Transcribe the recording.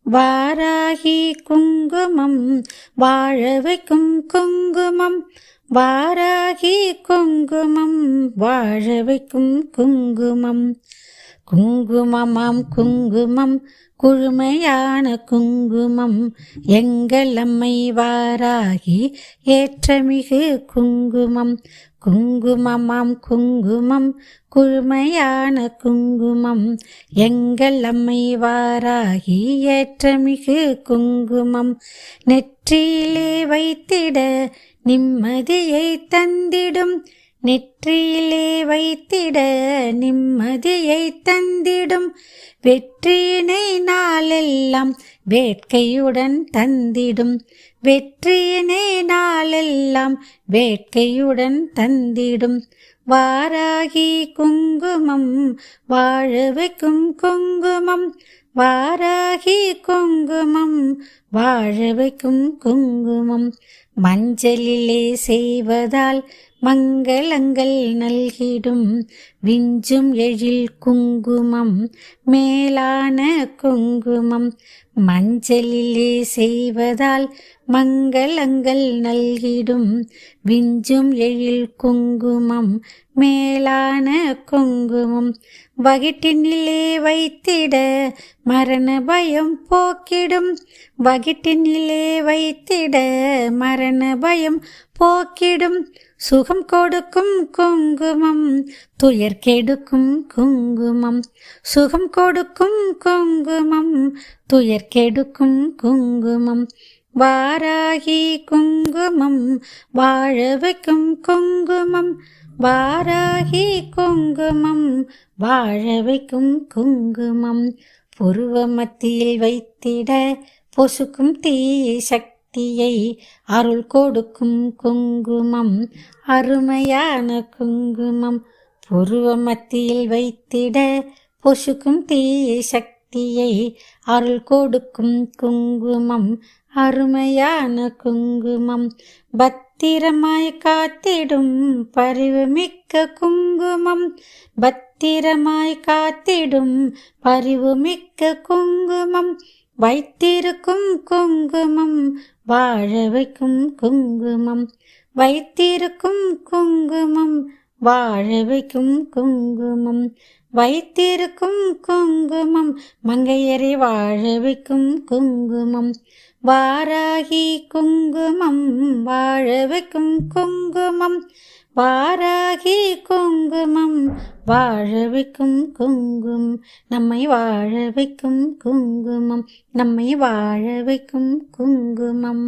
வாராகி குங்குமம் வாழ வைக்கும் குங்குமம், வாராகி குங்குமம் வாழ வைக்கும் குங்குமம். குங்குமமாம் குங்குமம் குழுமையான குங்குமம், எங்கள் அம்மை வாராகி ஏற்றமிகு குங்குமம். குங்குமமாம் குங்குமம் குழுமையான குங்குமம், எங்கள் அம்மை வாராகி ஏற்றமிகு குங்குமம். நெற்றியிலே வைத்திட நிம்மதியை தந்திடும், நெற்றியிலே வைத்திட நிம்மதியை தந்திடும், வெற்றியினை நாளெல்லாம் வேட்கையுடன் தந்திடும், வெற்றியினை நாளெல்லாம் வேட்கையுடன் தந்திடும். வாராகி குங்குமம் வாழ வைக்கும் குங்குமம், வாராகி குங்குமம் வாழ வைக்கும் குங்குமம். மஞ்சளிலே செய்வதால் மங்களங்கள் நல்கிடும், விஞ்சும் எழில் குங்குமம் மேலான குங்குமம். மஞ்சளிலே செய்வதால் மங்களங்கள் நல்கிடும், விஞ்சும் எழில் குங்குமம் மேலான குங்குமம். வகிட்டினிலே வைத்திட மரண பயம் போக்கிடும், வகிட்டினிலே வைத்திட மரண பயம் போக்கிடும், சுகம் கொடுக்கும் குங்குமம் துயர் கெடுக்கும் குங்குமம், சுகம் கொடுக்கும் குங்குமம் துயர் கெடுக்கும் குங்குமம். வாராகி குங்குமம் வாழ வைக்கும் குங்குமம், வாராகி குங்குமம் வாழ வைக்கும் குங்குமம். புருவ மத்தியில் வைத்திட பொசுக்கும் தீய சக்தியை அருள் கொடுக்கும் குங்குமம், அருமையான குங்குமம். புருவ மத்தியில் வைத்திட பொசுக்கும் தீய சக்தியை அருள் கொடுக்கும் குங்குமம், அருமையான குங்குமம். பத்திரமாய் காத்திடும் பரிவுமிக்க குங்குமம், பத்திரமாய் காத்திடும் பரிவுமிக்க குங்குமம். வைத்திருக்கும் குங்குமம் வாழ வைக்கும் குங்குமம், வைத்திருக்கும் குங்குமம் வாழ வைக்கும் குங்குமம். வைத்திருக்கும் குங்குமம் மங்கையரை வாழ வைக்கும் குங்குமம். வாராகி குங்குமம் வாழ வைக்கும் குங்குமம், வாராகி குங்குமம் வாழ வைக்கும் குங்குமம். நம்மை வாழ வைக்கும் குங்குமம், நம்மை வாழ வைக்கும் குங்குமம்.